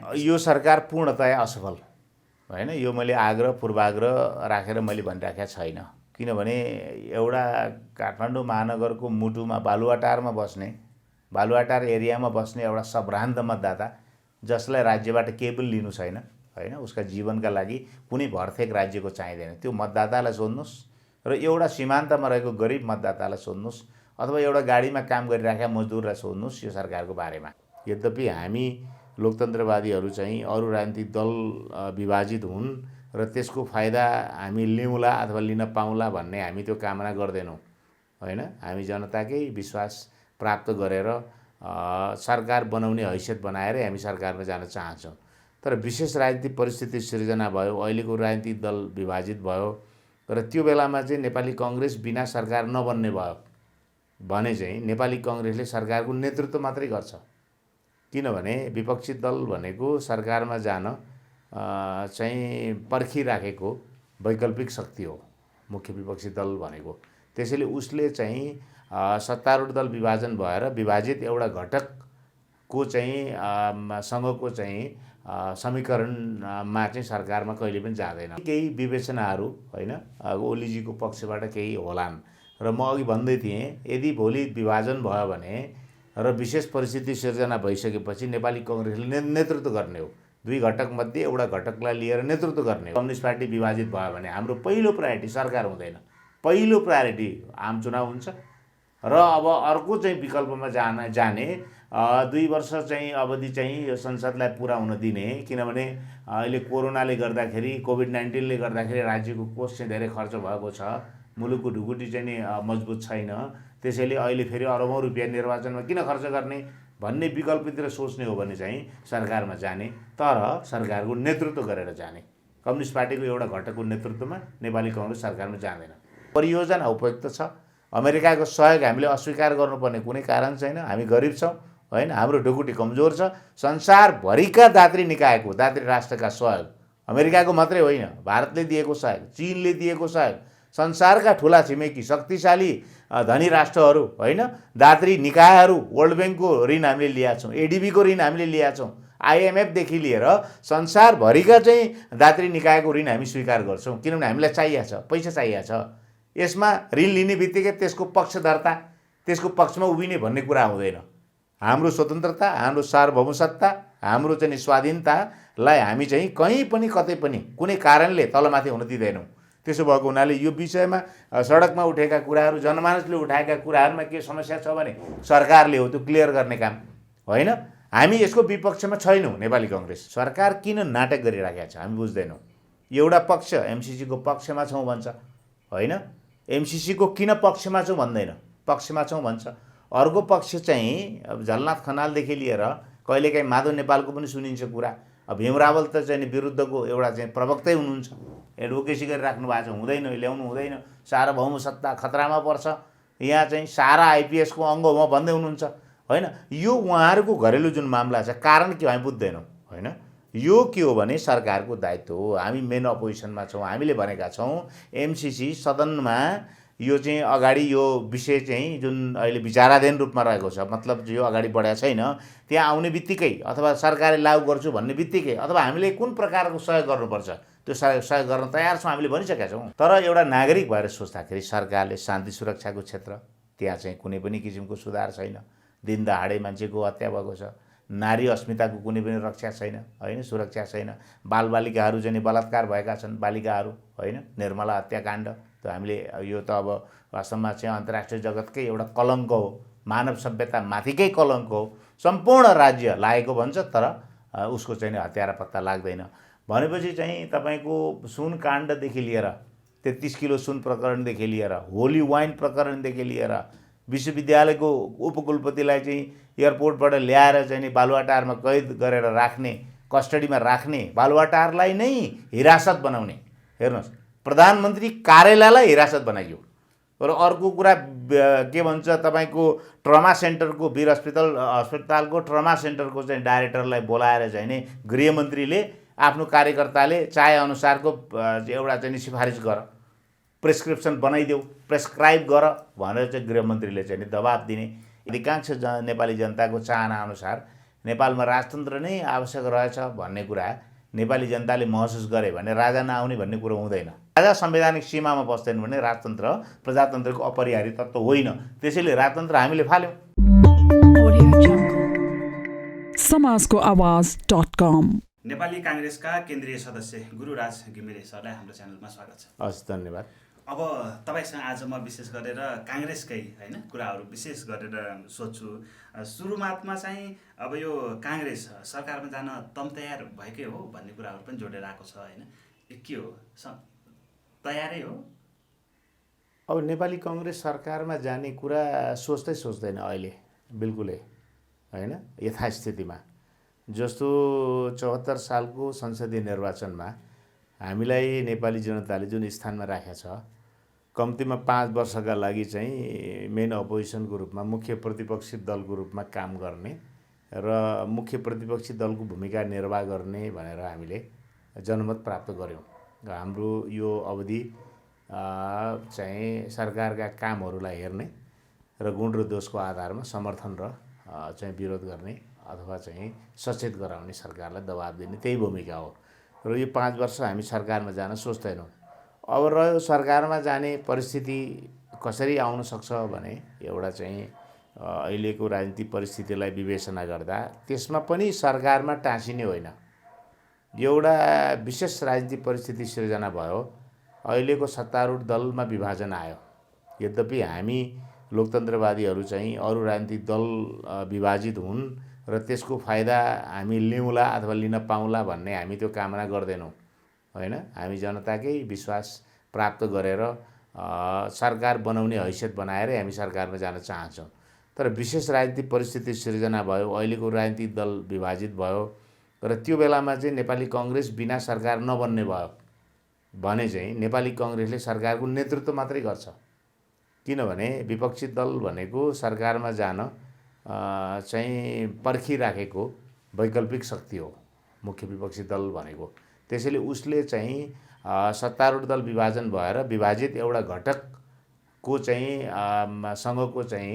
यो सरकार पूर्णतया असफल होइन। यो मैले आग्रह पूर्वाग्रह राखेर मैले भनिराखेको छैन, किनभने एउटा काठमाडौँ महानगरको मुटुमा बालुवाटारमा बस्ने, बालुवाटार एरियामा बस्ने एउटा सभ्रान्त मतदाता जसलाई राज्यबाट केही पनि लिनु छैन होइन, उसका जीवनका लागि कुनै भरथेक राज्यको चाहिँदैन, त्यो मतदातालाई सोध्नुहोस् र एउटा सीमान्तमा रहेको गरिब मतदातालाई सोध्नुहोस् अथवा एउटा गाडीमा काम गरिराखेका मजदुरलाई सोध्नुहोस् यो सरकारको बारेमा। यद्यपि हामी लोकतन्त्रवादीहरू चाहिँ अरू राजनीतिक दल विभाजित हुन् र त्यसको फाइदा हामी लिउँला अथवा लिन पाउँला भन्ने हामी त्यो कामना गर्दैनौँ होइन। हामी जनताकै विश्वास प्राप्त गरेर सरकार बनाउने हैसियत बनाएर हामी सरकारमा जान चाहन्छौँ। तर विशेष राजनीतिक परिस्थिति सिर्जना भयो, अहिलेको राजनीतिक दल विभाजित भयो र त्यो बेलामा चाहिँ नेपाली कांग्रेस बिना सरकार नबन्ने भयो भने चाहिँ नेपाली कांग्रेसले सरकारको नेतृत्व मात्रै गर्छ, किनभने विपक्षी दल भनेको सरकारमा जान चाहिँ पर्खिराखेको वैकल्पिक शक्ति हो मुख्य विपक्षी दल भनेको। त्यसैले उसले चाहिँ सत्तारूढ दल विभाजन भएर विभाजित एउटा घटकको चाहिँ सँगको चाहिँ समीकरणमा चाहिँ सरकारमा कहिले पनि जाँदैन। केही विवेचनाहरू होइन ओलीजीको पक्षबाट केही होलान् र म अघि भन्दै थिएँ यदि भोलि विभाजन भयो भने र विशेष परिस्थिति सिर्जना भइसकेपछि नेपाली कांग्रेसले नेतृत्व गर्ने हो, दुई घटक मध्ये एउटा घटकलाई लिएर नेतृत्व गर्ने हो। कम्युनिस्ट पार्टी विभाजित भयो भने हाम्रो पहिलो प्रायोरिटी सरकार हुँदैन, पहिलो प्रायोरिटी आम चुनाव हुन्छ र अब अर्को चाहिँ विकल्पमा जाने 2 वर्ष चाहिँ अवधि चाहिँ यो संसदलाई पुरा हुन दिने, किनभने अहिले कोरोनाले गर्दाखेरि कोभिड-19ले गर्दाखेरि राज्यको कोष चाहिँ धेरै खर्च भएको छ, मुलुकको ढुकुटी चाहिँ नि मजबुत छैन, त्यसैले अहिले फेरि अरबौं रुपियाँ निर्वाचनमा किन खर्च गर्ने भन्ने विकल्पतिर सोच्ने हो भने चाहिँ सरकारमा जाने, तर सरकारको नेतृत्व गरेर जाने। कम्युनिस्ट पार्टीको एउटा घटकको नेतृत्वमा नेपाली कांग्रेस सरकारमा जाँदैन। परियोजना उपयुक्त छ, अमेरिकाको सहयोग हामीले अस्वीकार गर्नुपर्ने कुनै कारण छैन, हामी गरिब छौँ होइन, हाम्रो ढुकुटी कमजोर छ। संसारभरिका दात्री निकायको दात्री राष्ट्रका सहयोग अमेरिकाको मात्रै होइन, भारतले दिएको सहयोग, चीनले दिएको सहयोग, संसारका ठुला छिमेकी शक्तिशाली धनी राष्ट्रहरू होइन, दात्री निकायहरू, वर्ल्ड ब्याङ्कको ऋण हामीले लिएका छौँ, एडिबीको ऋण हामीले लिएका छौँ, आइएमएफदेखि लिएर संसारभरिका चाहिँ दात्री निकायको ऋण हामी स्वीकार गर्छौँ, किनभने हामीलाई चाहिएको छ, पैसा चाहिएको छ। यसमा ऋण लिने बित्तिकै त्यसको पक्षधरता, त्यसको पक्षमा उभिने भन्ने कुरा हुँदैन। हाम्रो स्वतन्त्रता, हाम्रो सार्वभौमसत्ता, हाम्रो चाहिँ स्वाधीनतालाई हामी चाहिँ कहीँ पनि कतै पनि कुनै कारणले तलमाथि हुन दिँदैनौँ। त्यसो भएको हुनाले यो विषयमा सडकमा उठेका कुराहरू, जनमानसले उठाएका कुराहरूमा के समस्या छ भने सरकारले हो त्यो क्लियर गर्ने काम होइन। हामी यसको विपक्षमा छैनौँ। नेपाली कांग्रेस सरकार किन नाटक गरिराखेको छ हामी बुझ्दैनौँ। एउटा पक्ष एमसीसीको पक्षमा छौँ भन्छ होइन, एमसीसीको किन पक्षमा छौँ भन्दैन, पक्षमा छौँ भन्छ। अर्को पक्ष चाहिँ अब झलनाथ खनालदेखि लिएर कहिलेकाहीँ माधव नेपालको पनि सुनिन्छ कुरा। अब भीम रावल त चाहिँ विरुद्धको एउटा चाहिँ प्रवक्तै हुनुहुन्छ, एडभोकेसी गरिराख्नु भएको छ, हुँदैन, ल्याउनु हुँदैन, सार्वभौम सत्ता खतरामा पर्छ, यहाँ चाहिँ सारा आइपिएसको अङ्ग हो भन्दै हुनुहुन्छ होइन। यो उहाँहरूको घरेलु जुन मामला छ, कारण के हो हामी बुझ्दैनौँ होइन। यो के हो भने सरकारको दायित्व हो। हामी मेन अपोजिसनमा छौँ, हामीले भनेका छौँ एमसीसी सदनमा यो चाहिँ अगाडि यो विषय चाहिँ जुन अहिले विचाराधीन रूपमा रहेको छ, मतलब यो अगाडि बढेको छैन, त्यहाँ आउने बित्तिकै अथवा सरकारले लागू गर्छु भन्ने बित्तिकै अथवा हामीले कुन प्रकारको सहयोग गर्नुपर्छ त्यो सहयोग गर्न तयार छौँ, हामीले भनिसकेका छौँ। तर एउटा नागरिक भएर सोच्दाखेरि सरकारले शान्ति सुरक्षाको क्षेत्र त्यहाँ चाहिँ कुनै पनि किसिमको सुधार छैन, दिन दहाडे मान्छेको हत्या भएको छ, नारी अस्मिताको कुनै पनि रक्षा छैन होइन, सुरक्षा छैन, बालबालिकाहरू चाहिँ बलात्कार भएका छन्, बालिकाहरू होइन, निर्मला हत्याकाण्ड, त हामीले यो त अब वास्तवमा चाहिँ अन्तर्राष्ट्रिय जगतकै एउटा कलङ्क हो, मानव सभ्यता माथिकै कलङ्क हो, सम्पूर्ण राज्य लागेको भन्छ तर उसको चाहिँ हत्यारा पत्ता लाग्दैन। भनेपछि चाहिँ तपाईँको सुन काण्डदेखि लिएर 33 किलो सुन प्रकरणदेखि लिएर होली वाइन प्रकरणदेखि लिएर विश्वविद्यालयको उपकुलपतिलाई चाहिँ एयरपोर्टबाट ल्याएर चाहिँ बालुवाटारमा कैद गरेर राख्ने, कस्टडीमा राख्ने, बालुवाटारलाई नै हिरासत बनाउने, हेर्नुहोस् प्रधानमन्त्री कार्यालयलाई हिरासत बनाइयो। र अर्को कुरा के भन्छ तपाईँको ट्रमा सेन्टरको वीर अस्पतालको ट्रमा सेन्टरको चाहिँ डाइरेक्टरलाई बोलाएर चाहिँ नि गृहमन्त्रीले आफ्नो कार्यकर्ताले चाहे अनुसारको एउटा चाहिँ सिफारिस गर, प्रेस्क्रिप्सन बनाइदेऊ, प्रेस्क्राइब गर भनेर चाहिँ गृहमन्त्रीले चाहिँ दबाब दिने। अधिकांश नेपाली जनताको चाहना अनुसार नेपालमा राजतन्त्र नै आवश्यक रहेछ भन्ने कुरा नेपाली जनताले महसुस गरे भने राजा नआउने भन्ने कुरो हुँदैन। राजा संवैधानिक सीमामा बस्दैन भने राजतन्त्र प्रजातन्त्रको अपरिहार्य तत्त्व होइन। त्यसैले राजतन्त्र हामीले फाल्यौँ। समाजको आवाज.com नेपाली काङ्ग्रेसका केन्द्रीय सदस्य गुरुराज घिमिरे सरलाई हाम्रो च्यानलमा स्वागत छ। हस्, धन्यवाद। अब तपाईँसँग आज म विशेष गरेर काङ्ग्रेसकै होइन कुराहरू विशेष गरेर सोध्छु। सुरुमातमा चाहिँ अब यो काङ्ग्रेस सरकारमा जान तम तयार भएकै हो भन्ने कुराहरू पनि जोडेर आएको छ होइन, के हो तयारै हो? अब नेपाली कङ्ग्रेस सरकारमा जाने कुरा सोच्दैन अहिले बिल्कुलै होइन। यथास्थितिमा जस्तो 74 सालको संसदीय निर्वाचनमा हामीलाई नेपाली जनताले जुन स्थानमा राखेको छ, कम्तीमा 5 वर्षका लागि चाहिँ मेन अपोजिसनको रूपमा मुख्य प्रतिपक्षी दलको रूपमा काम गर्ने र मुख्य प्रतिपक्षी दलको भूमिका निर्वाह गर्ने भनेर हामीले जनमत प्राप्त गऱ्यौँ। हाम्रो यो अवधि चाहिँ सरकारका कामहरूलाई हेर्ने र गुण र दोषको आधारमा समर्थन र चाहिँ विरोध गर्ने अथवा चाहिँ सचेत गराउने, सरकारलाई दबाब दिने, त्यही भूमिका हो। र यो 5 वर्ष हामी सरकारमा जान सोच्दैनौँ। अब रह्यो सरकारमा जाने परिस्थिति कसरी आउन सक्छ भने एउटा चाहिँ अहिलेको राजनीतिक परिस्थितिलाई विवेचना गर्दा त्यसमा पनि सरकारमा टाँसिने होइन, एउटा विशेष राजनीतिक परिस्थिति सिर्जना भयो। अहिलेको सत्तारूढ दलमा विभाजन आयो। यद्यपि हामी लोकतन्त्रवादीहरू चाहिँ अरू राजनीतिक दल विभाजित हुन् र त्यसको फाइदा हामी लिउँला अथवा लिन पाउँला भन्ने हामी त्यो कामना गर्दैनौँ होइन। हामी जनताकै विश्वास प्राप्त गरेर सरकार बनाउने हैसियत बनाएरै हामी सरकारमा जान चाहन्छौँ। तर विशेष राजनीतिक परिस्थिति सिर्जना भयो, अहिलेको राजनीतिक दल विभाजित भयो र त्यो बेलामा चाहिँ नेपाली कङ्ग्रेस बिना सरकार नबन्ने भयो भने चाहिँ नेपाली कङ्ग्रेसले सरकारको नेतृत्व मात्रै गर्छ। किनभने विपक्षी दल भनेको सरकारमा जान चाहिँ पर्खिराखेको वैकल्पिक शक्ति हो मुख्य विपक्षी दल भनेको। त्यसैले उसले चाहिँ सत्तारूढ दल विभाजन भएर विभाजित एउटा घटकको चाहिँ सँगको चाहिँ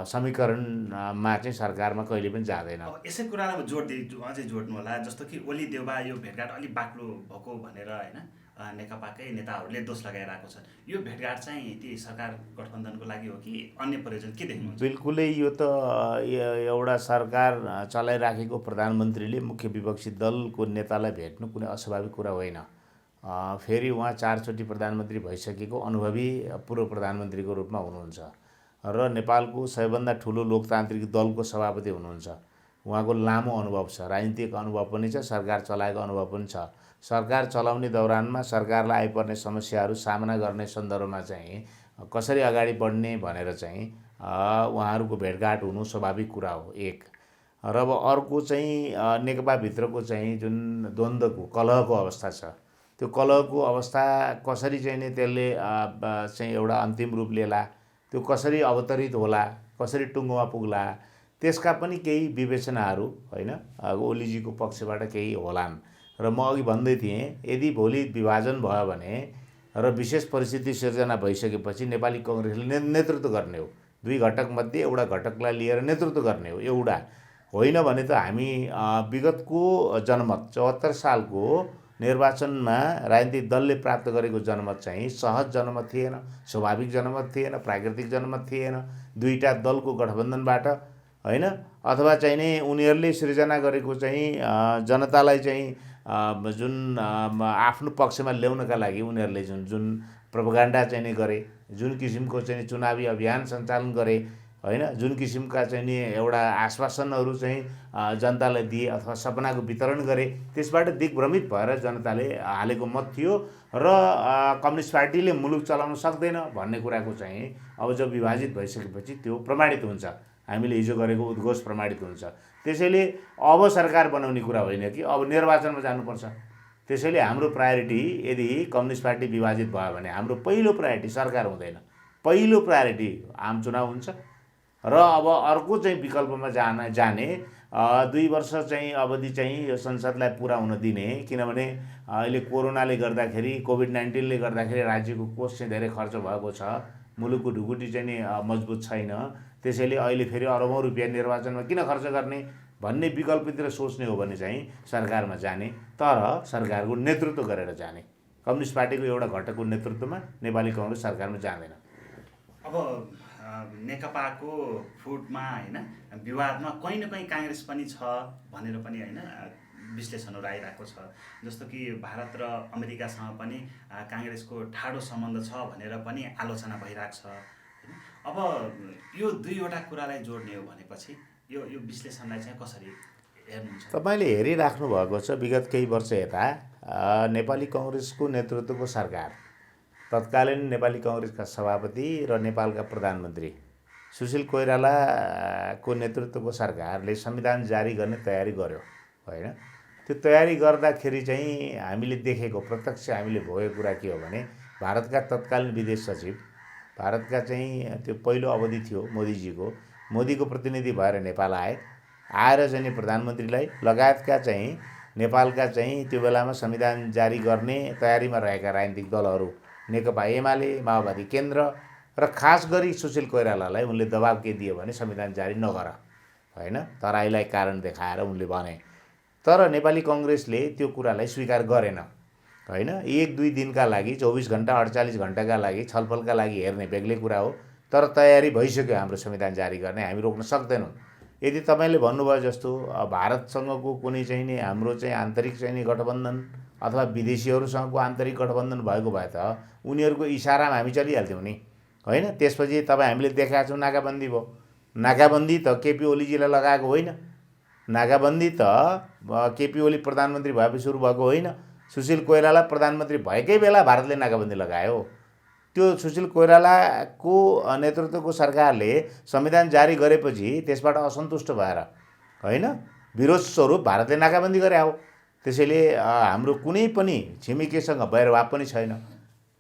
समीकरणमा चाहिँ सरकारमा कहिले पनि जाँदैन। अब यसै कुरालाई अझै जोड्नु होला, जस्तो कि ओली देउबा यो भेटघाट अलिक बाक्लो भएको भनेर होइन नेकपाकै नेताहरूले दोष लगाइरहेको छ। यो भेटघाट चाहिँ ती सरकार गठबन्धनको लागि हो कि अन्य प्रयोजन के देख्नुहुन्छ? बिल्कुलै यो त एउटा सरकार चलाइराखेको प्रधानमन्त्रीले मुख्य विपक्षी दलको नेतालाई भेट्नु कुनै अस्वाभाविक कुरा होइन। फेरि उहाँ 4 चोटि प्रधानमन्त्री भइसकेको अनुभवी पूर्व प्रधानमन्त्रीको रूपमा हुनुहुन्छ र नेपालको सबैभन्दा ठुलो लोकतान्त्रिक दलको सभापति हुनुहुन्छ। उहाँको लामो अनुभव छ, राजनीतिक अनुभव पनि छ, सरकार चलाएको अनुभव पनि छ। सरकार चलाउने दौरानमा सरकारलाई आइपर्ने समस्याहरू सामना गर्ने सन्दर्भमा चाहिँ कसरी अगाडि बढ्ने भनेर चाहिँ उहाँहरूको भेटघाट हुनु स्वाभाविक कुरा हो एक। र अब अर्को चाहिँ नेकपाभित्रको चाहिँ जुन द्वन्द्वको कलहको अवस्था छ, त्यो कलहको अवस्था कसरी चाहिँ नि त्यसले चाहिँ एउटा अन्तिम रूप लिएला, त्यो कसरी अवतरित होला, कसरी टुङ्गोमा पुग्ला, त्यसका पनि केही विवेचनाहरू होइन ओलीजीको पक्षबाट केही होलान्। र म अघि भन्दै थिएँ, यदि भोलि विभाजन भयो भने र विशेष परिस्थिति सिर्जना भइसकेपछि नेपाली कङ्ग्रेसले नेतृत्व गर्ने हो। 2 घटकमध्ये एउटा घटकलाई लिएर नेतृत्व गर्ने हो एउटा, होइन भने त हामी विगतको जनमत 74 सालको निर्वाचनमा राजनीतिक दलले प्राप्त गरेको जनमत चाहिँ सहज जनमत थिएन, स्वाभाविक जनमत थिएन, प्राकृतिक जनमत थिएन। 2टा दलको गठबन्धनबाट होइन अथवा चाहिँ नि उनीहरूले सृजना गरेको चाहिँ जनतालाई चाहिँ जुन आफ्नो पक्षमा ल्याउनका लागि उनीहरूले जुन प्रोपागेन्डा चाहिँ नि गरे, जुन किसिमको चाहिँ चुनावी अभियान सञ्चालन गरे होइन, जुन किसिमका चाहिँ नि एउटा आश्वासनहरू चाहिँ जनतालाई दिए अथवा सपनाको वितरण गरे, त्यसबाट दिग्भ्रमित भएर जनताले हालेको मत थियो र कम्युनिस्ट पार्टीले मुलुक चलाउन सक्दैन भन्ने कुराको चाहिँ अब जब विभाजित भइसकेपछि त्यो प्रमाणित हुन्छ, हामीले हिजो गरेको उद्घोष प्रमाणित हुन्छ। त्यसैले अब सरकार बनाउने कुरा होइन कि अब निर्वाचनमा जानुपर्छ। त्यसैले हाम्रो प्रायोरिटी यदि कम्युनिस्ट पार्टी विभाजित भयो भने हाम्रो पहिलो प्रायोरिटी सरकार हुँदैन, पहिलो प्रायोरिटी आम चुनाव हुन्छ र अब अर्को चाहिँ विकल्पमा जाने 2 वर्ष चाहिँ अवधि चाहिँ यो संसदलाई पुरा हुन दिने। किनभने अहिले कोरोनाले गर्दाखेरि कोभिड-19ले गर्दाखेरि राज्यको कोष चाहिँ धेरै खर्च भएको छ, मुलुकको ढुकुटी चाहिँ नि मजबुत छैन। त्यसैले अहिले फेरि अरबौँ रुपियाँ निर्वाचनमा किन खर्च गर्ने भन्ने विकल्पतिर सोच्ने हो भने चाहिँ सरकारमा जाने, तर सरकारको नेतृत्व गरेर जाने। कम्युनिस्ट पार्टीको एउटा घटकको नेतृत्वमा नेपाली कङ्ग्रेस सरकारमा जाँदैन। अब नेकपाको फुटमा होइन विवादमा कहीँ न कहीँ काङ्ग्रेस पनि छ भनेर पनि होइन विश्लेषणहरू आइरहेको छ। जस्तो कि भारत र अमेरिकासँग पनि काङ्ग्रेसको ठाडो सम्बन्ध छ भनेर पनि आलोचना भइरहेको छ। अब यो दुईवटा कुरालाई जोड्ने हो भनेपछि यो विश्लेषणलाई चाहिँ कसरी हेर्नुहुन्छ? तपाईँले हेरिराख्नु भएको छ विगत केही वर्ष यता नेपाली कङ्ग्रेसको नेतृत्वको सरकार, तत्कालीन नेपाली कङ्ग्रेसका सभापति र नेपालका प्रधानमन्त्री सुशील कोइरालाको नेतृत्वको सरकारले संविधान जारी गर्ने तयारी गर्यो होइन। त्यो तयारी गर्दाखेरि चाहिँ हामीले देखेको प्रत्यक्ष हामीले भोगेको कुरा के हो भने भारतका तत्कालीन विदेश सचिव, भारतका चाहिँ त्यो पहिलो अवधि थियो मोदीको प्रतिनिधि भएर नेपाल आएर चाहिँ प्रधानमन्त्रीलाई लगायतका चाहिँ नेपालका चाहिँ त्यो बेलामा संविधान जारी गर्ने तयारीमा रहेका राजनीतिक दलहरू नेकपा एमाले, माओवादी केन्द्र र खास गरी सुशील कोइरालालाई उनले दबाब के दियो भने संविधान जारी नगर होइन, तराईलाई कारण देखाएर उनले भने। तर नेपाली कङ्ग्रेसले त्यो कुरालाई स्वीकार गरेन होइन। 1-2 दिनका लागि 24 घण्टा 48 घण्टाका लागि छलफलका लागि हेर्ने बेग्लै कुरा हो, तर तयारी भइसक्यो हाम्रो संविधान जारी गर्ने, हामी रोक्न सक्दैनौँ। यदि तपाईँले भन्नुभयो जस्तो भारतसँगको कुनै चाहिँ नि हाम्रो चाहिँ आन्तरिक चाहिँ नि गठबन्धन अथवा विदेशीहरूसँगको आन्तरिक गठबन्धन भएको भए त उनीहरूको इसारामा हामी चलिहाल्थ्यौँ नि होइन। त्यसपछि तपाईँ हामीले देखाएको छौँ नाकाबन्दी भयो। नाकाबन्दी त केपी ओलीजीलाई लगाएको होइन, नाकाबन्दी त केपी ओली प्रधानमन्त्री भएपछि सुरु भएको होइन, सुशील कोइराला प्रधानमन्त्री भएकै बेला भारतले नाकाबन्दी लगायो। त्यो सुशील कोइरालाको नेतृत्वको सरकारले संविधान जारी गरेपछि त्यसबाट असन्तुष्ट भएर होइन विरोध स्वरूप भारतले नाकाबन्दी गरे हो। त्यसैले हाम्रो कुनै पनि छिमेकीसँग बैरभाव पनि छैन।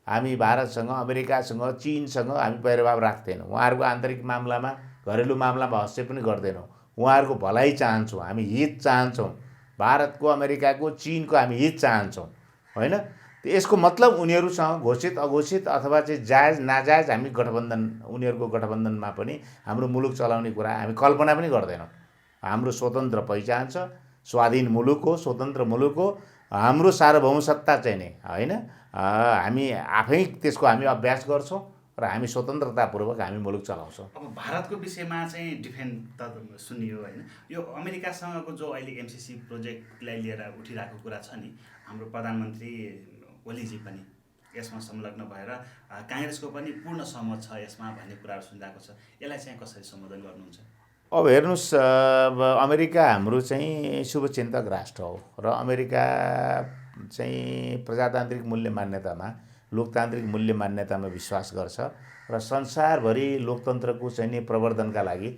हामी भारतसँग, अमेरिकासँग, चीनसँग हामी बैरभाव राख्दैनौँ। उहाँहरूको आन्तरिक मामलामा, घरेलु मामलामा हस्तक्षेप पनि गर्दैनौँ। उहाँहरूको भलाइ चाहन्छौँ, हामी हित चाहन्छौँ। भारतको, अमेरिकाको, चीनको हामी हित चाहन्छौँ होइन। यसको मतलब उनीहरूसँग घोषित अघोषित अथवा चाहिँ जायज नाजायज हामी गठबन्धन, उनीहरूको गठबन्धनमा पनि हाम्रो मुलुक चलाउने कुरा हामी कल्पना पनि गर्दैनौँ। हाम्रो स्वतन्त्र पहिचान छ, स्वाधीन मुलुक हो, स्वतन्त्र मुलुक हो। हाम्रो सार्वभौम सत्ता चाहिँ नि होइन, हामी आफै त्यसको हामी अभ्यास गर्छौँ र हामी स्वतन्त्रतापूर्वक हामी मुलुक चलाउँछौँ। अब भारतको विषयमा चाहिँ डिफेन्स त सुनियो होइन, यो अमेरिकासँगको जो अहिले एमसिसी प्रोजेक्टलाई लिएर उठिरहेको कुरा छ नि, हाम्रो प्रधानमन्त्री ओलीजी पनि यसमा संलग्न भएर काङ्ग्रेसको पनि पूर्ण सहमत छ यसमा भन्ने कुराहरू सुनिरहेको छ। यसलाई चाहिँ कसरी सम्बोधन गर्नुहुन्छ? अब हेर्नुहोस्, अमेरिका हाम्रो चाहिँ शुभचिन्तक राष्ट्र हो र अमेरिका चाहिँ प्रजातान्त्रिक मूल्य मान्यतामा, लोकतान्त्रिक मूल्य मान्यतामा विश्वास गर्छ र संसारभरि लोकतन्त्रको चाहिँ नि प्रवर्धनका लागि,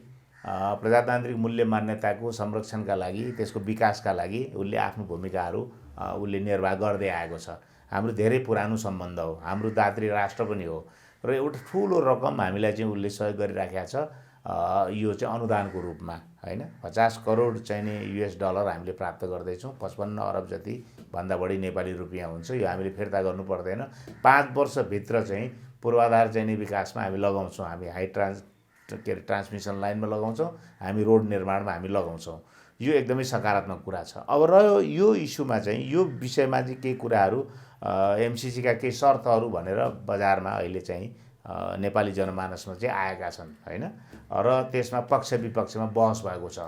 प्रजातान्त्रिक मूल्य मान्यताको संरक्षणका लागि, त्यसको विकासका लागि उसले आफ्नो भूमिकाहरू उसले निर्वाह गर्दै आएको छ। हाम्रो धेरै पुरानो सम्बन्ध हो, हाम्रो दात्री राष्ट्र पनि हो र एउटा ठुलो रकम हामीलाई चाहिँ उसले सहयोग गरिराखेको छ। यो चाहिँ अनुदानको रूपमा होइन 50 करोड चाहिँ नि US डलर हामीले प्राप्त गर्दैछौँ। 55 अरब जति भन्दा बढी नेपाली रुपियाँ हुन्छ। यो हामीले फिर्ता गर्नु पर्दैन। 5 वर्षभित्र चाहिँ पूर्वाधार चाहिँ नि विकासमा हामी लगाउँछौँ। हामी ट्रान्समिसन लाइनमा लगाउँछौँ, हामी रोड निर्माणमा हामी लगाउँछौँ। यो एकदमै सकारात्मक कुरा छ। अब रह्यो यो इस्युमा चाहिँ, यो विषयमा चाहिँ केही कुराहरू एमसिसीका केही शर्तहरू भनेर बजारमा अहिले चाहिँ नेपाली जनमानसमा चाहिँ आएका छन् होइन, र त्यसमा पक्ष विपक्षमा बहस भएको छ।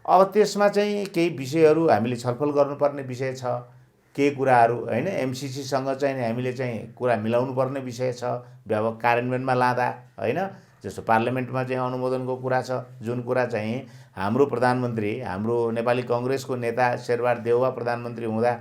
अब त्यसमा चाहिँ केही विषयहरू हामीले छलफल गर्नुपर्ने विषय छ, केही कुराहरू होइन एमसिसीसँग चाहिँ हामीले चाहिँ कुरा मिलाउनु पर्ने विषय छ कार्यान्वयनमा लाँदा होइन। जस्तो पार्लियामेन्टमा चाहिँ अनुमोदनको कुरा छ, जुन कुरा चाहिँ हाम्रो प्रधानमन्त्री, हाम्रो नेपाली कङ्ग्रेसको नेता शेरबहादुर देउवा प्रधानमन्त्री हुँदा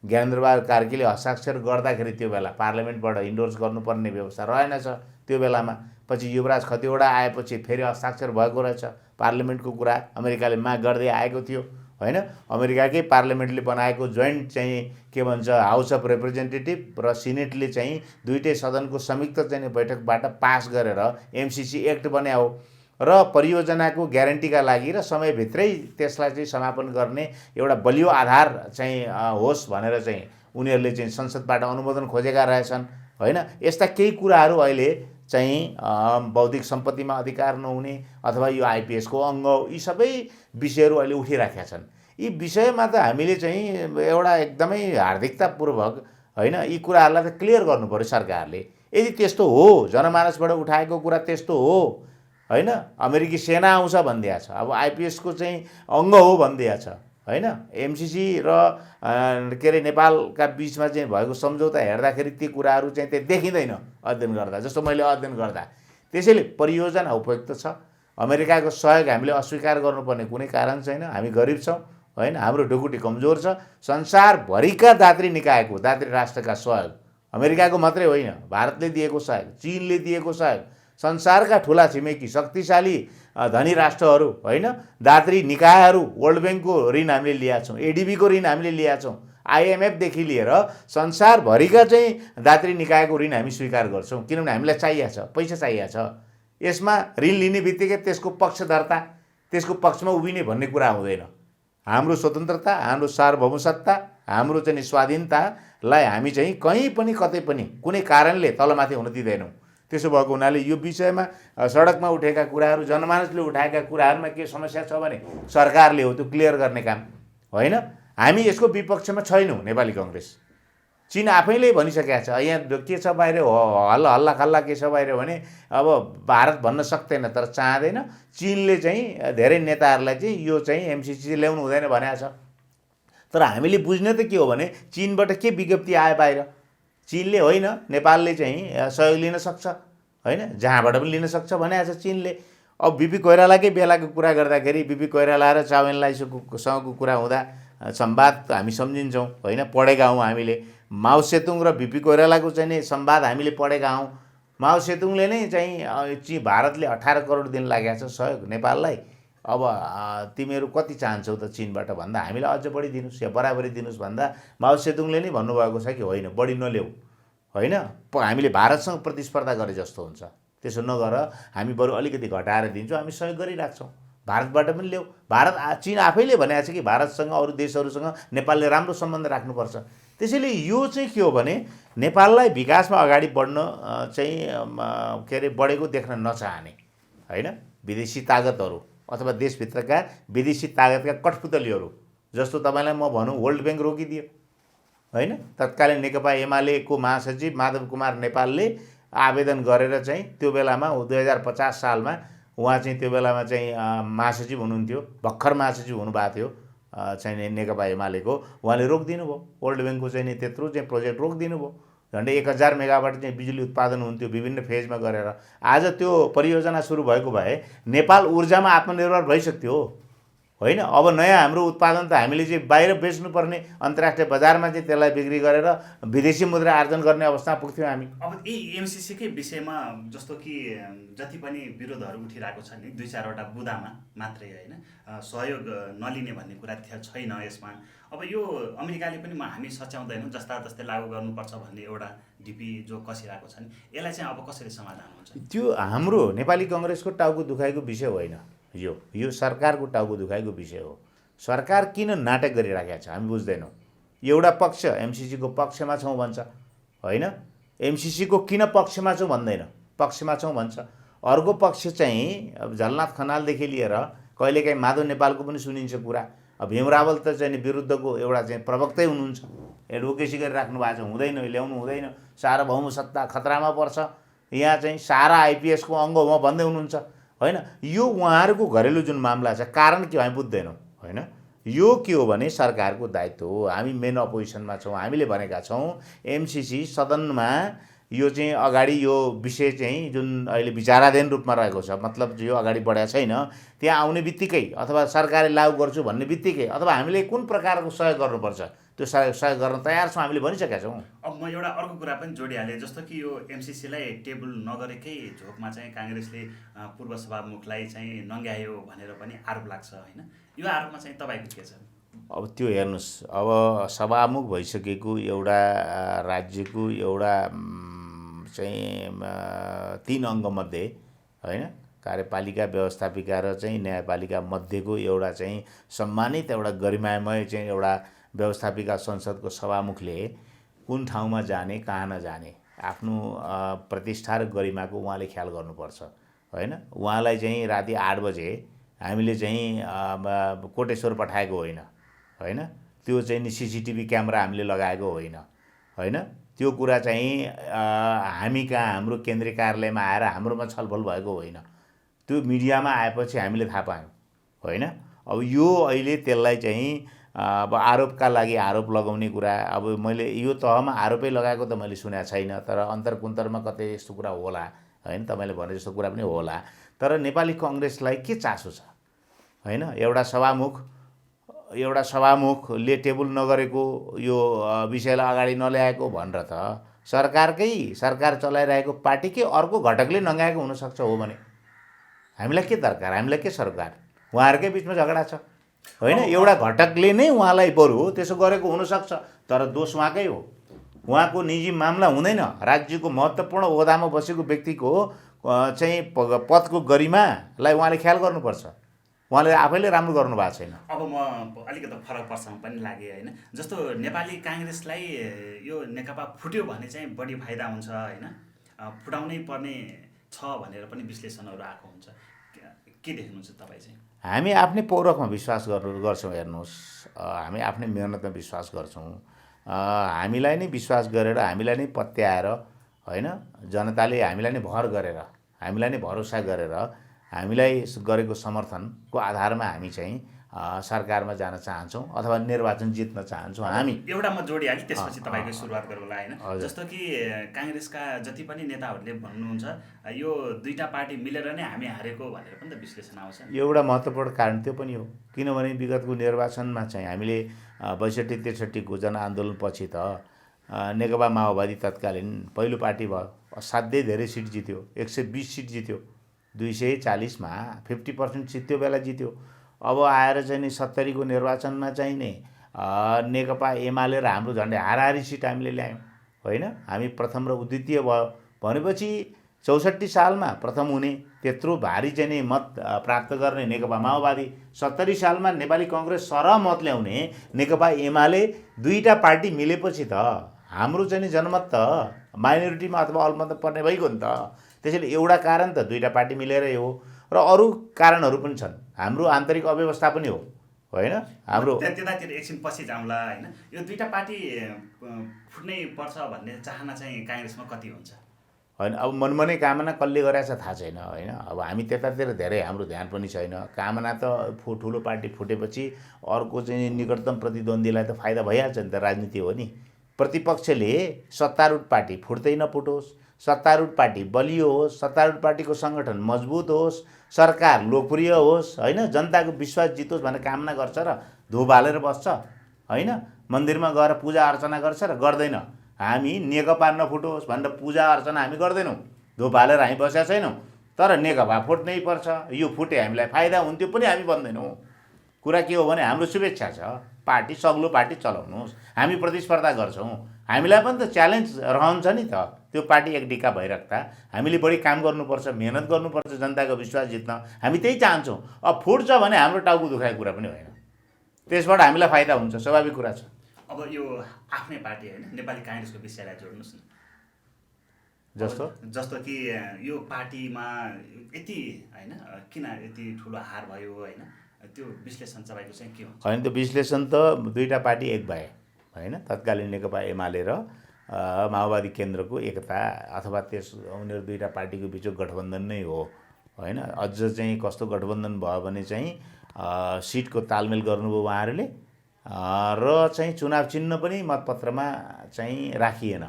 ज्ञानेन्द्रबहादुर कार्कीले हस्ताक्षर गर्दाखेरि त्यो बेला पार्लियामेन्टबाट इन्डोर्स गर्नुपर्ने व्यवस्था रहेनछ त्यो बेलामा। पछि युवराज खतिवडा आएपछि फेरि हस्ताक्षर भएको रहेछ। पार्लियामेन्टको कुरा अमेरिकाले माग गर्दै आएको थियो होइन। अमेरिकाकै पार्लियामेन्टले बनाएको जोइन्ट चाहिँ के भन्छ हाउस अफ रिप्रेजेन्टेटिभ र सिनेटले चाहिँ दुईटै सदनको संयुक्त चाहिँ बैठकबाट पास गरेर एमसिसी एक्ट बनायो र परियोजनाको ग्यारेन्टीका लागि र समयभित्रै त्यसलाई चाहिँ समापन गर्ने एउटा बलियो आधार चाहिँ होस् भनेर चाहिँ उनीहरूले चाहिँ संसदबाट अनुमोदन खोजेका रहेछन् होइन। यस्ता केही कुराहरू अहिले चाहिँ बौद्धिक सम्पत्तिमा अधिकार नहुने अथवा यो आइपिएसको अङ्ग हो, यी सबै विषयहरू अहिले उठिराखेका छन्। यी विषयमा त हामीले चाहिँ एउटा एकदमै हार्दिकतापूर्वक होइन यी कुराहरूलाई त क्लियर गर्नु पर्यो सरकारले। यदि त्यस्तो हो, जनमानसबाट उठाएको कुरा त्यस्तो हो होइन, अमेरिकी सेना आउँछ भनिदिएको छ, अब आइपिएसको चाहिँ अङ्ग हो भनिदिएको छ होइन, एमसिसी र के अरे नेपालका बिचमा चाहिँ भएको सम्झौता हेर्दाखेरि ती कुराहरू चाहिँ त्यहाँ देखिँदैन अध्ययन गर्दा, जस्तो मैले अध्ययन गर्दा। त्यसैले परियोजना उपयुक्त छ। अमेरिकाको सहयोग हामीले अस्वीकार गर्नुपर्ने कुनै कारण छैन। हामी गरिब छौँ होइन, हाम्रो ढुकुटी कमजोर छ। संसारभरिका दात्री निकायको, दात्री राष्ट्रका सहयोग, अमेरिकाको मात्रै होइन, भारतले दिएको सहयोग, चीनले दिएको सहयोग, संसारका ठुला छिमेकी शक्तिशाली धनी राष्ट्रहरू होइन, दात्री निकायहरू, वर्ल्ड ब्याङ्कको ऋण हामीले लिएका छौँ, एडिबीको ऋण हामीले लिएका छौँ, आइएमएफदेखि लिएर संसारभरिका चाहिँ दात्री निकायको ऋण हामी स्वीकार गर्छौँ, किनभने हामीलाई चाहिएको छ, पैसा चाहिएको छ। यसमा ऋण लिने बित्तिकै त्यसको पक्षधरता, त्यसको पक्षमा उभिने भन्ने कुरा हुँदैन। हाम्रो स्वतन्त्रता, हाम्रो सार्वभौमसत्ता, हाम्रो चाहिँ स्वाधीनतालाई हामी चाहिँ कहीँ पनि कतै पनि कुनै कारणले तलमाथि हुन दिँदैनौँ। त्यसो भएको हुनाले यो विषयमा सडकमा उठेका कुराहरू, जनमानसले उठाएका कुराहरूमा के समस्या छ भने सरकारले हो त्यो क्लियर गर्ने काम होइन। हामी यसको विपक्षमा छैनौँ। नेपाली कङ्ग्रेस, चीन आफैले भनिसकेको छ। यहाँ के छ बाहिर हल्ला खल्ला के छ बाहिर भने अब भारत भन्न सक्दैन, तर चाहँदैन। चीनले चाहिँ धेरै नेताहरूलाई चाहिँ यो चाहिँ एमसिसी ल्याउनु हुँदैन भनेको छ। तर हामीले बुझ्ने त के हो भने चीनबाट के विज्ञप्ति आयो बाहिर, चीनले होइन नेपालले चाहिँ सहयोग लिन सक्छ होइन, जहाँबाट पनि लिन सक्छ भनेको छ चीनले। अब बिपी कोइरालाकै बेलाको कुरा गर्दाखेरि बिपी कोइराला र चाउएनलाईसँगको कुरा हुँदा संवाद हामी सम्झिन्छौँ होइन, पढेका हौँ हामीले। माओ सेतुङ र बिपी कोइरालाको चाहिँ नि संवाद हामीले पढेका हौँ। माओ सेतुङले नै चाहिँ भारतले 18 करोड दिन लागेको छ सहयोग नेपाललाई, अब तिमीहरू कति चाहन्छौ त चीनबाट भन्दा हामीलाई अझ बढी दिनुहोस् या बराबरी दिनुहोस् भन्दा माओ सेतुङले नै भन्नुभएको छ कि होइन बढी नल्याऊ होइन, हामीले भारतसँग प्रतिस्पर्धा गरे जस्तो हुन्छ, त्यसो नगर, हामी बरु अलिकति घटाएर दिन्छौँ, हामी सहयोग गरिराख्छौँ, भारतबाट पनि ल्याऊ। भारत चीन आफैले भनेको छ कि भारतसँग अरू देशहरूसँग नेपालले राम्रो सम्बन्ध राख्नुपर्छ। त्यसैले यो चाहिँ के हो भने नेपाललाई विकासमा अगाडि बढ्न चाहिँ के अरे बढेको देख्न नचाहने होइन, विदेशी तागतहरू अथवा देशभित्रका विदेशी तागतका कठपुतलीहरू, जस्तो तपाईँलाई म भनौँ वर्ल्ड ब्याङ्क रोकिदियो होइन, तत्कालीन नेकपा एमालेको महासचिव माधव कुमार नेपालले आवेदन गरेर चाहिँ त्यो बेलामा 2050 सालमा उहाँ चाहिँ त्यो बेलामा चाहिँ महासचिव हुनुहुन्थ्यो, भर्खर महासचिव हुनुभएको थियो चाहिँ नेकपा एमालेको, उहाँले रोकिदिनु भयो वर्ल्ड ब्याङ्कको चाहिँ नि त्यत्रो चाहिँ प्रोजेक्ट रोकिदिनु भयो। झन्डै 1000 मेगावाट चाहिँ बिजुली उत्पादन हुन्थ्यो विभिन्न फेजमा गरेर। आज त्यो परियोजना सुरु भएको भए नेपाल ऊर्जामा आत्मनिर्भर भइसक्थ्यो होइन। अब नयाँ हाम्रो उत्पादन त हामीले चाहिँ बाहिर बेच्नुपर्ने, अन्तर्राष्ट्रिय बजारमा चाहिँ त्यसलाई बिक्री गरेर विदेशी मुद्रा आर्जन गर्ने अवस्थामा पुग्थ्यौँ हामी। अब यी एमसिसीकै विषयमा जस्तो कि जति पनि विरोधहरू उठिरहेको छ नि, 2-4वटा बुदामा मात्रै होइन, सहयोग नलिने भन्ने कुरा छैन यसमा। अब यो अमेरिकाले पनि हामी सच्याउँदैनौँ, जस्ता जस्तै लागू गर्नुपर्छ भन्ने एउटा ढिपी जो कसिरहेको छ नि, यसलाई चाहिँ अब कसरी समाधान हुन्छ? त्यो हाम्रो नेपाली कङ्ग्रेसको टाउको दुखाइको विषय होइन, यो सरकारको टाउको दुखाइको विषय हो। सरकार किन नाटक गरिराखेको छ हामी बुझ्दैनौँ। एउटा पक्ष एमसिसीको पक्षमा छौँ भन्छ होइन, एमसिसीको किन पक्षमा छौँ भन्दैन, पक्षमा छौँ भन्छ। अर्को पक्ष चाहिँ अब झलनाथ खनालदेखि लिएर कहिलेकाहीँ माधव नेपालको पनि सुनिन्छ कुरा। अब भीम रावल त चाहिँ विरुद्धको एउटा चाहिँ प्रवक्तै हुनुहुन्छ, एडभोकेसी गरिराख्नु भएको छ, हुँदैन ल्याउनु हुँदैन, सार्वभौम सत्ता खतरामा पर्छ, यहाँ चाहिँ सारा आइपिएसको अङ्ग हो भन्दै हुनुहुन्छ होइन। यो उहाँहरूको घरेलु जुन मामला छ, कारण के हो हामी बुझ्दैनौँ होइन। यो के हो भने सरकारको दायित्व हो। हामी मेन अपोजिसनमा छौँ, हामीले भनेका छौँ एमसिसी सदनमा यो चाहिँ अगाडि यो विषय चाहिँ जुन अहिले विचाराधीन रूपमा रहेको छ, मतलब यो अगाडि बढेको छैन, त्यहाँ आउने बित्तिकै अथवा सरकारले लागू गर्छु भन्ने बित्तिकै अथवा हामीले कुन प्रकारको सहयोग गर्नुपर्छ त्यो सहयोग गर्न तयार छौँ, हामीले भनिसकेका छौँ। अब म एउटा अर्को कुरा पनि जोडिहालेँ, जस्तो कि यो एमसिसीलाई टेबल नगरेकै झोकमा चाहिँ काङ्ग्रेसले पूर्व सभामुखलाई चाहिँ नङ्ग्यायो भनेर पनि आरोप लाग्छ होइन। यो आरोपमा चाहिँ तपाईँको के छ? अब त्यो हेर्नुहोस्, अब सभामुख भइसकेको एउटा राज्यको एउटा चाहिँ 3 अङ्गमध्ये होइन, कार्यपालिका, व्यवस्थापिका र चाहिँ न्यायपालिका मध्येको एउटा चाहिँ सम्मानित एउटा गरिमामय चाहिँ एउटा व्यवस्थापिका संसदको सभामुखले कुन ठाउँमा जाने, कहाँ नजाने आफ्नो प्रतिष्ठा र गरिमाको उहाँले ख्याल गर्नुपर्छ होइन। उहाँलाई चाहिँ राति 8 बजे हामीले चाहिँ कोटेश्वर पठाएको होइन होइन, त्यो चाहिँ नि CCTV क्यामेरा हामीले लगाएको होइन होइन, त्यो कुरा चाहिँ हामी कहाँ हाम्रो केन्द्रीय कार्यालयमा आएर हाम्रोमा छलफल भएको होइन, त्यो मिडियामा आएपछि हामीले थाहा पायौँ होइन। अब यो अहिले त्यसलाई चाहिँ अब आरोपका लागि आरोप लगाउने कुरा, अब मैले यो तहमा आरोपै लगाएको त मैले सुनेको छैन, तर अन्तरकुन्तरमा कतै यस्तो कुरा होला होइन, तपाईँले भने जस्तो कुरा पनि होला। तर नेपाली कङ्ग्रेसलाई के चासो छ होइन, एउटा सभामुखले टेबल नगरेको यो विषयलाई अगाडि नल्याएको भनेर त सरकार चलाइरहेको पार्टीकै अर्को घटकले नङ्गाएको हुनसक्छ हो भने हामीलाई के दरकार, हामीलाई के सरकार, उहाँहरूकै बिचमा झगडा छ होइन। एउटा घटकले नै उहाँलाई बरु त्यसो गरेको हुनसक्छ, तर दोष उहाँकै हो, उहाँको निजी मामला हुँदैन। राज्यको महत्त्वपूर्ण ओहदामा बसेको व्यक्तिको चाहिँ पदको गरिमालाई उहाँले ख्याल गर्नुपर्छ, उहाँले आफैले राम्रो गर्नु भएको छैन। अब म अलिकति फरक प्रसङ्ग पनि लागेँ होइन, जस्तो नेपाली काङ्ग्रेसलाई यो नेकपा फुट्यो भने चाहिँ बढी फाइदा हुन्छ होइन, फुटाउनै पर्ने छ भनेर पनि विश्लेषणहरू आएको हुन्छ, के देख्नुहुन्छ तपाईँ चाहिँ? हामी आफ्नै पौरखमा विश्वास गर्छौँ। हेर्नुहोस्, हामी आफ्नै मेहनतमा विश्वास गर्छौँ। हामीलाई नै विश्वास गरेर, हामीलाई नै पत्याएर होइन, जनताले हामीलाई नै भर गरेर, हामीलाई नै भरोसा गरेर हामीलाई गरेको समर्थनको आधारमा हामी चाहिँ सरकारमा जान चाहन्छौँ अथवा निर्वाचन जित्न चाहन्छौँ। हामी एउटा म जोडिहालेँ, त्यसपछि तपाईँको सुरुवात गरौँला होइन। जस्तो कि काङ्ग्रेसका जति पनि नेताहरूले भन्नुहुन्छ यो दुईटा पार्टी मिलेर नै हामी हारेको भनेर पनि त विश्लेषण आउँछ। एउटा महत्त्वपूर्ण कारण त्यो पनि हो, किनभने विगतको निर्वाचनमा चाहिँ हामीले 62-63को जनआन्दोलनपछि त नेकपा माओवादी तत्कालीन पहिलो पार्टी भयो, असाध्यै धेरै सिट जित्यो, 120 सिट जित्यो, 240मा 50% जित्यो बेला जित्यो। अब आएर चाहिँ नि 70को निर्वाचनमा चाहिँ नि नेकपा एमाले र हाम्रो झन्डै हाराहारी सिट हामीले ल्यायौँ होइन। हामी प्रथम र द्वितीय भयो भनेपछि 64 सालमा प्रथम हुने त्यत्रो भारी चाहिँ नि मत प्राप्त गर्ने नेकपा माओवादी, 70 सालमा नेपाली कङ्ग्रेस सरह मत ल्याउने नेकपा एमाले, दुईटा पार्टी मिलेपछि त हाम्रो चाहिँ नि जनमत त माइनोरिटीमा अथवा अल्पमतमा पर्ने भइगयो नि त। त्यसैले एउटा कारण त दुईटा पार्टी मिलेरै हो र अरू कारणहरू पनि छन्, हाम्रो आन्तरिक अव्यवस्था पनि हो होइन। हाम्रो त्यतातिर एकछिन पछि जाउँला होइन। यो दुईटा पार्टी फुट्नै पर्छ भन्ने चाहना चाहिँ काङ्ग्रेसमा कति हुन्छ होइन। अब मनमनै कामना कसले गरेछ थाहा छैन होइन। अब हामी त्यतातिर धेरै हाम्रो ध्यान पनि छैन। कामना त ठुलो पार्टी फुटेपछि अर्को चाहिँ निकटतम प्रतिद्वन्द्वीलाई त फाइदा भइहाल्छ नि त, राजनीति हो नि। प्रतिपक्षले सत्तारूढ पार्टी फुट्दै नफुटोस्, सत्तारूढ पार्टी बलियो होस्, सत्तारूढ पार्टीको सङ्गठन मजबुत होस्, सरकार लोकप्रिय होस् होइन, जनताको विश्वास जितोस् भनेर कामना गर्छ र धुप हालेर बस्छ होइन, मन्दिरमा गएर पूजा अर्चना गर्छ र गर्दैन। हामी नेकपा नफुटोस् भनेर पूजा अर्चना हामी गर्दैनौँ, धुप हालेर हामी बसेका छैनौँ। तर नेकपा फुट्नै पर्छ, यो फुटे हामीलाई फाइदा हुन्थ्यो पनि हामी भन्दैनौँ। कुरा के हो भने हाम्रो शुभेच्छा छ, पार्टी सग्लो पार्टी चलाउनुहोस्, हामी प्रतिस्पर्धा गर्छौँ, हामीलाई पनि त च्यालेन्ज रहन्छ नि त। त्यो पार्टी एक डिक्का भइराख्दा हामीले बढी काम गर्नुपर्छ, मेहनत गर्नुपर्छ, जनताको विश्वास जित्न हामी त्यही चाहन्छौँ। अब फुट्छ भने हाम्रो टाउको दुखाएको कुरा पनि होइन, त्यसबाट हामीलाई फाइदा हुन्छ, स्वाभाविक कुरा छ। अब यो आफ्नै पार्टी होइन, नेपाली काङ्ग्रेसको विषयलाई जोड्नुहोस् न। जस्तो कि यो पार्टीमा यति होइन किन यति ठुलो हार भयो होइन, त्यो विश्लेषण तपाईँको चाहिँ के हुन्छ? होइन, त्यो विश्लेषण त दुईटा पार्टी एक भए होइन, तत्कालीन नेकपा एमाले र माओवादी केन्द्रको एकता अथवा उनीहरू दुईटा पार्टीको बिचको गठबन्धन नै हो होइन। अझ चाहिँ कस्तो गठबन्धन भयो भने चाहिँ सिटको तालमेल गर्नुभयो उहाँहरूले र चाहिँ चुनाव चिन्ह पनि मतपत्रमा चाहिँ राखिएन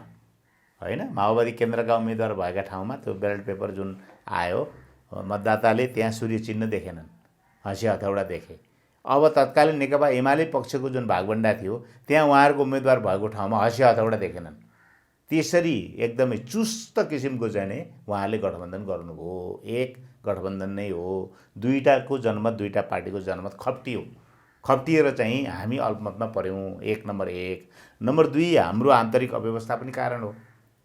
होइन। माओवादी केन्द्रका उम्मेदवार भएका ठाउँमा त्यो ब्यालेट पेपर जुन आयो, मतदाताले त्यहाँ सूर्य चिन्ह देखेनन्, हँसिया हथौडा देखे। अब तत्कालीन नेकपा एमाले पक्षको जुन भागभण्डा थियो त्यहाँ उहाँहरूको उम्मेदवार भएको ठाउँमा हँसिया हथौडा देखेनन्। त्यसरी एकदमै चुस्त किसिमको चाहिँ नै उहाँले गठबन्धन गर्नुभयो। एक गठबन्धन नै हो, दुईटाको जनमत, दुईटा पार्टीको जनमत खप्टियो, खप्टिएर चाहिँ हामी अल्पमतमा पऱ्यौँ। एक नम्बर 1, नम्बर 2 हाम्रो आन्तरिक अव्यवस्था पनि कारण हो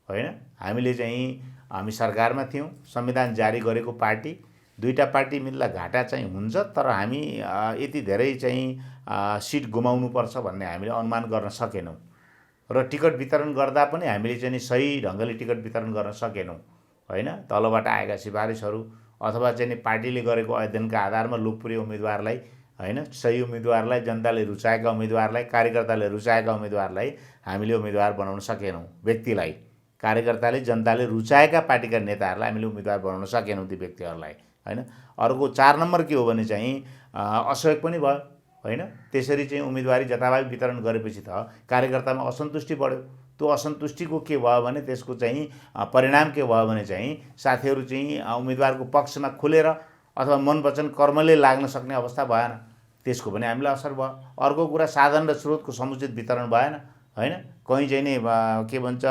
होइन। हामीले चाहिँ हामी सरकारमा थियौँ, संविधान जारी गरेको पार्टी, दुईटा पार्टी मिल्दा घाटा चाहिँ हुन्छ, तर हामी यति धेरै चाहिँ सिट गुमाउनुपर्छ भन्ने हामीले अनुमान गर्न सकेनौँ र टिकट वितरण गर्दा पनि हामीले चाहिँ नि सही ढङ्गले टिकट वितरण गर्न सकेनौँ होइन। तलबाट आएका सिफारिसहरू अथवा चाहिँ नि पार्टीले गरेको अध्ययनका आधारमा लोकप्रिय उम्मेदवारलाई होइन, सही उम्मेदवारलाई, जनताले रुचाएका उम्मेदवारलाई, कार्यकर्ताले रुचाएका उम्मेदवारलाई हामीले उम्मेदवार बनाउन सकेनौँ। व्यक्तिलाई, कार्यकर्ताले, जनताले रुचाएका पार्टीका नेताहरूलाई हामीले उम्मेदवार बनाउन सकेनौँ ती व्यक्तिहरूलाई होइन। अर्को 4 नम्बर के हो भने चाहिँ असहयोग पनि भयो होइन। त्यसरी चाहिँ उम्मेदवारी जताभावी वितरण गरेपछि त कार्यकर्तामा असन्तुष्टि बढ्यो। त्यो असन्तुष्टिको के भयो भने त्यसको चाहिँ परिणाम के भयो भने चाहिँ साथीहरू चाहिँ उम्मेदवारको पक्षमा खुलेर अथवा मन वचन कर्मले लाग्न सक्ने अवस्था भएन, त्यसको पनि हामीलाई असर भयो। अर्को कुरा साधन र स्रोतको समुचित वितरण भएन होइन। कहीँ चाहिँ नि के भन्छ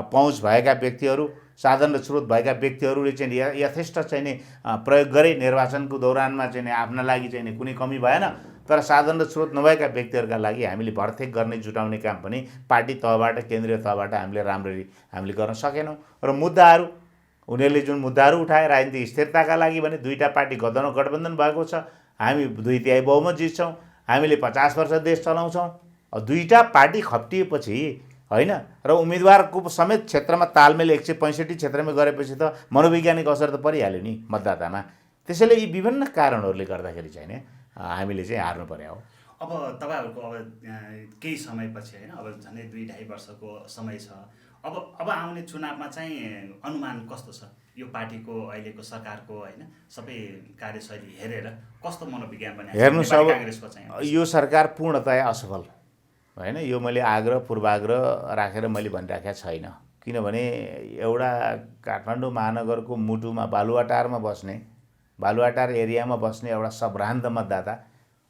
पहुँच भएका व्यक्तिहरू, साधन र स्रोत भएका व्यक्तिहरूले चाहिँ यथेष्ट चाहिँ नि प्रयोग गरे निर्वाचनको दौरानमा चाहिँ नि आफ्ना लागि चाहिँ नि कुनै कमी भएन। तर साधन र स्रोत नभएका व्यक्तिहरूका लागि हामीले भरथेक गर्ने जुटाउने काम पनि पार्टी तहबाट, केन्द्रीय तहबाट हामीले गर्न सकेनौँ। र मुद्दाहरू, उनीहरूले जुन मुद्दाहरू उठाए राजनीतिक स्थिरताका लागि भने 2टा पार्टी गठबन्धन भएको छ, हामी 2/3 बहुमत जित्छौँ, हामीले 50 वर्ष देश चलाउँछौँ। 2टा पार्टी खप्टिएपछि होइन र उम्मेदवारको समेत क्षेत्रमा तालमेल 165 क्षेत्रमा गरेपछि त मनोवैज्ञानिक असर त परिहाल्यो नि मतदातामा। त्यसैले यी विभिन्न कारणहरूले गर्दाखेरि चाहिँ नि हामीले चाहिँ हार्नु पर्यो हो। अब तपाईँहरूको केही समयपछि होइन, अब झन्डै 2-2.5 वर्षको समय छ। अब आउने चुनावमा चाहिँ अनुमान कस्तो छ यो पार्टीको, अहिलेको सरकारको होइन सबै कार्यशैली हेरेर कस्तो मनोविज्ञान बन्यो हेर्नुहोस्। अब काङ्ग्रेसको चाहिँ यो सरकार पूर्णतया असफल होइन। यो मैले पूर्वाग्रह राखेर मैले भनिराखेको छैन। किनभने एउटा काठमाडौँ महानगरको मुटुमा बालुवाटार एरियामा बस्ने एउटा सम्भ्रान्त मतदाता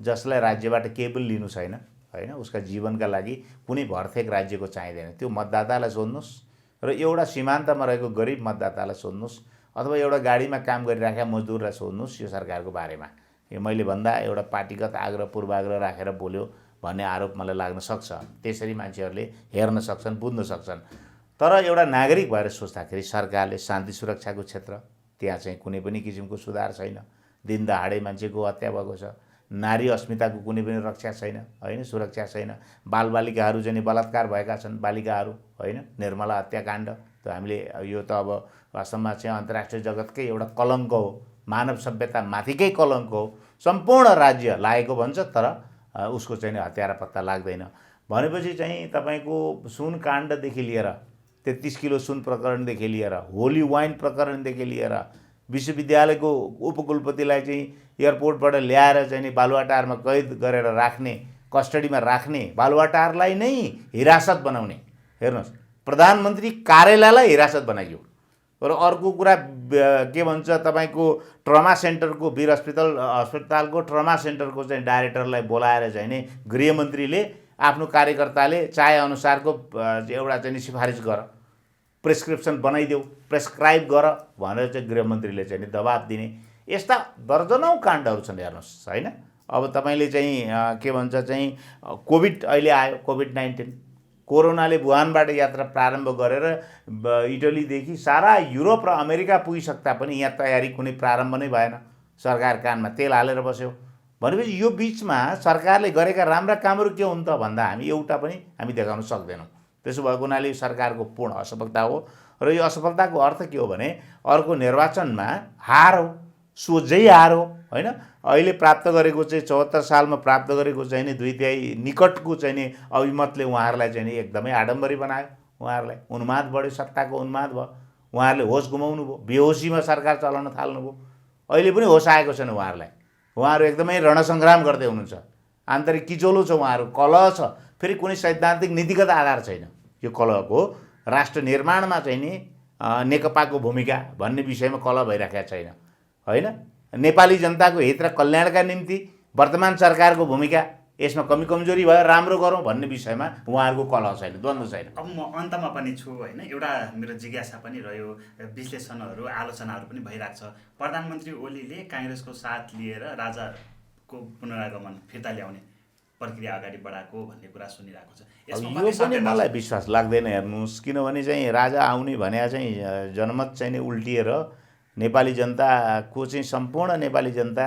जसलाई राज्यबाट केही पनि लिनु छैन होइन, उसका जीवनका लागि कुनै भरथेक राज्यको चाहिँदैन, त्यो मतदातालाई सोध्नुहोस्। र एउटा सीमान्तमा रहेको गरिब मतदातालाई सोध्नुहोस् अथवा एउटा गाडीमा काम गरिराखेका मजदुरलाई सोध्नुहोस् यो सरकारको बारेमा। यो मैले भन्दा एउटा पार्टीगत पूर्वाग्रह राखेर बोल्यो भन्ने आरोप मलाई लाग्न सक्छ। त्यसरी मान्छेहरूले हेर्न सक्छन्, बुझ्न सक्छन्। तर एउटा नागरिक भएर सोच्दाखेरि सरकारले शान्ति सुरक्षाको क्षेत्र, त्यहाँ चाहिँ कुनै पनि किसिमको सुधार छैन। दिनदहाडे मान्छेको हत्या भएको छ, नारी अस्मिताको कुनै पनि रक्षा छैन होइन, सुरक्षा छैन। बालबालिकाहरू चाहिँ बलात्कार भएका छन्, बालिकाहरू होइन, निर्मला हत्याकाण्ड। त हामीले यो त अब वास्तवमा चाहिँ अन्तर्राष्ट्रिय जगतकै एउटा कलङ्क हो, मानव सभ्यता माथिकै कलङ्क हो। सम्पूर्ण राज्य लागेको भन्छ तर उसको चाहिँ हत्यारा पत्ता लाग्दैन। भनेपछि चाहिँ तपाईँको सुन काण्डदेखि लिएर 33 किलो सुन प्रकरणदेखि लिएर होली वाइन प्रकरणदेखि लिएर विश्वविद्यालयको उपकुलपतिलाई चाहिँ एयरपोर्टबाट ल्याएर चाहिँ बालुवाटारमा कैद गरेर राख्ने, कस्टडीमा राख्ने, बालुवाटारलाई नै हिरासत बनाउने। हेर्नुहोस्, प्रधानमन्त्री कार्यालयलाई हिरासत बनाइयो। र अर्को कुरा के भन्छ तपाईँको ट्रमा सेन्टरको वीर अस्पतालको ट्रमा सेन्टरको चाहिँ डाइरेक्टरलाई बोलाएर चाहिँ नि गृहमन्त्रीले आफ्नो कार्यकर्ताले चाहेअनुसारको एउटा चाहिँ सिफारिस गर, प्रेस्क्रिप्सन बनाइदेऊ, प्रेस्क्राइब गर भनेर चाहिँ गृहमन्त्रीले चाहिँ नि दबाब दिने। यस्ता दर्जनौँ काण्डहरू छन् हेर्नुहोस् होइन। अब तपाईँले चाहिँ के भन्छ चाहिँ कोभिड अहिले आयो, कोभिड-19 कोरोनाले वुहानबाट यात्रा प्रारम्भ गरेर इटलीदेखि सारा युरोप र अमेरिका पुगिसक्दा पनि यहाँ तयारी कुनै प्रारम्भ नै भएन। सरकार कानमा तेल हालेर बस्यो। भनेपछि यो बिचमा सरकारले गरेका राम्रा कामहरू के हुन् त भन्दा हामी एउटा पनि हामी देखाउन सक्दैनौँ। त्यसो भएको हुनाले सरकारको पूर्ण असफलता हो। र यो असफलताको अर्थ के हो भने अर्को निर्वाचनमा हार हो, सोझै हार हो होइन। अहिले प्राप्त गरेको चाहिँ 74 सालमा प्राप्त गरेको चाहिँ नि 2/3 निकटको चाहिँ नि अभिमतले उहाँहरूलाई चाहिँ नि एकदमै आडम्बरी बनायो। उहाँहरूलाई उन्माद बढ्यो, सत्ताको उन्माद भयो। उहाँहरूले होस गुमाउनु भयो, बेहोसीमा सरकार चलाउन थाल्नुभयो। अहिले पनि होस आएको छैन उहाँहरूलाई। उहाँहरू एकदमै रणसङ्ग्राम गर्दै हुनुहुन्छ। आन्तरिक किचोलो छ, उहाँहरू कलह छ, फेरि कुनै सैद्धान्तिक नीतिगत आधार छैन। यो कलहको राष्ट्र निर्माणमा चाहिँ नि नेकपाको भूमिका भन्ने विषयमा कलह भइराखेको छैन होइन। नेपाली जनताको हित र कल्याणका निम्ति वर्तमान सरकारको भूमिका, यसमा कमी कमजोरी भयो, राम्रो गरौँ भन्ने विषयमा उहाँहरूको कलह छैन, द्वन्द्व छैन। अब म अन्तमा पनि छु होइन, एउटा मेरो जिज्ञासा पनि रह्यो, विश्लेषणहरू आलोचनाहरू पनि भइरहेको छ। प्रधानमन्त्री ओलीले काङ्ग्रेसको साथ लिएर राजाको पुनरागमन फिर्ता ल्याउने प्रक्रिया अगाडि बढाएको भन्ने कुरा सुनिरहेको छ। यो पनि मलाई विश्वास लाग्दैन। हेर्नुहोस्, किनभने चाहिँ राजा आउने भने चाहिँ जनमत चाहिँ नि उल्टिएर नेपाली जनताको चाहिँ सम्पूर्ण नेपाली जनता,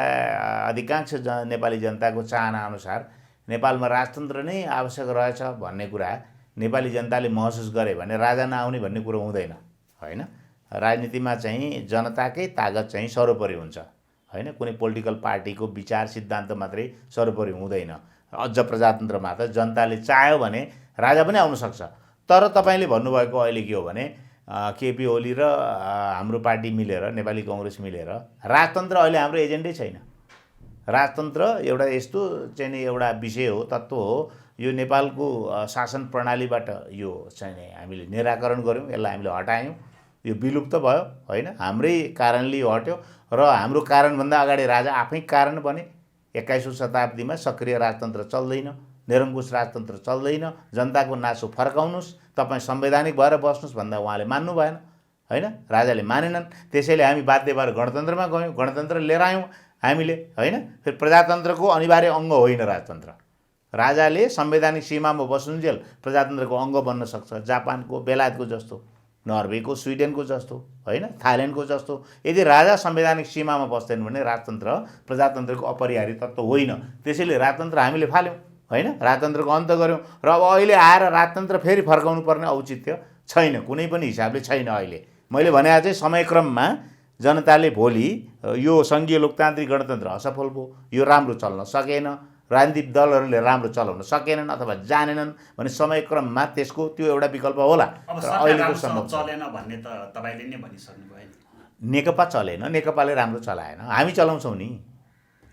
अधिकांश नेपाली जनताको चाहना अनुसार नेपालमा राजतन्त्र नै आवश्यक रहेछ भन्ने कुरा नेपाली जनताले महसुस गरे भने राजा नआउने भन्ने कुरो हुँदैन होइन। राजनीतिमा चाहिँ जनताकै तागत चाहिँ सर्वोपरि हुन्छ होइन। कुनै पोलिटिकल पार्टीको विचार सिद्धान्त मात्रै सर्वोपरि हुँदैन। अझ प्रजातन्त्रमा त जनताले चाह्यो भने राजा पनि आउन सक्छ। तर तपाईँले भन्नुभएको अहिले के हो भने केपी ओली र हाम्रो पार्टी मिलेर, नेपाली कङ्ग्रेस मिलेर राजतन्त्र अहिले हाम्रो एजेन्डै छैन। राजतन्त्र एउटा यस्तो चाहिँ नि एउटा विषय हो, तत्त्व हो, यो नेपालको शासन प्रणालीबाट यो चाहिँ नि हामीले निराकरण गऱ्यौँ, यसलाई हामीले हटायौँ, यो विलुप्त भयो होइन। हाम्रै कारणले यो हट्यो र हाम्रो कारणभन्दा अगाडि राजा आफै कारण बने। 21औं शताब्दीमा सक्रिय राजतन्त्र चल्दैन, निरङ्कुश राजतन्त्र चल्दैन, जनताको नासो फर्काउनुहोस्, तपाईँ संवैधानिक भएर बस्नुहोस् भन्दा उहाँले मान्नु भएन होइन। राजाले मानेनन्, त्यसैले हामी बाध्य भएर गणतन्त्रमा गयौँ, गणतन्त्र लिएर आयौँ हामीले होइन। फेरि प्रजातन्त्रको अनिवार्य अङ्ग होइन राजतन्त्र। राजाले संवैधानिक सीमामा बस्नुन्जेल प्रजातन्त्रको अङ्ग बन्न सक्छ। जापानको, बेलायतको जस्तो, नर्वेको, स्विडेनको जस्तो होइन, थाइल्यान्डको जस्तो। यदि राजा संवैधानिक सीमामा बस्दैन भने राजतन्त्र प्रजातन्त्रको अपरिहार्य तत्त्व होइन। त्यसैले राजतन्त्र हामीले फाल्यौँ होइन, राजतन्त्रको अन्त गऱ्यौँ र अब अहिले आएर राजतन्त्र फेरि फर्काउनु पर्ने औचित्य छैन, कुनै पनि हिसाबले छैन। अहिले मैले भने चाहिँ समयक्रममा जनताले भोलि यो सङ्घीय लोकतान्त्रिक गणतन्त्र असफल भयो, यो राम्रो चल्न सकेन, राजनीतिक दलहरूले राम्रो चलाउन सकेनन् अथवा जानेनन् भने समयक्रममा त्यसको त्यो एउटा विकल्प होला। अब अहिलेको सम्भव चलेन भन्ने त तपाईँले नै भनिसक्नु भयो नि। नेकपा चलेन, नेकपाले राम्रो चलाएन, हामी चलाउँछौँ नि,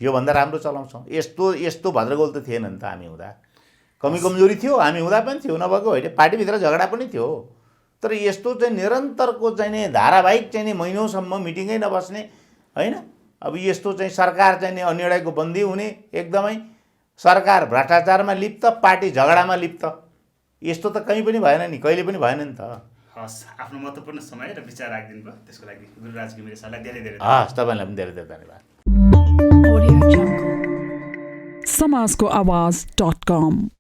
योभन्दा राम्रो चलाउँछौँ। यस्तो भद्रगोल त थिएन नि त हामी हुँदा। कमी कमजोरी थियो, हामी हुँदा पनि थियो, नभएको होइन। पार्टीभित्र झगडा पनि थियो, तर यस्तो चाहिँ निरन्तरको चाहिँ नि धारावाहिक चाहिँ नि महिनौसम्म मिटिङै नबस्ने होइन। अब यस्तो चाहिँ सरकार चाहिँ नि अनिर्णयको बन्दी हुने, एकदमै सरकार भ्रष्टाचारमा लिप्त, पार्टी झगडामा लिप्त, यस्तो त कहीँ पनि भएन नि, कहिले पनि भएन नि त। हस्, आफ्नो महत्त्वपूर्ण समय र विचार राखिदिनु भयो, त्यसको लागि गुरुराज घिमिरे सरलाई धेरै धेरै हस्, तपाईँलाई पनि धेरै धेरै धन्यवाद। समाजको आवाज.com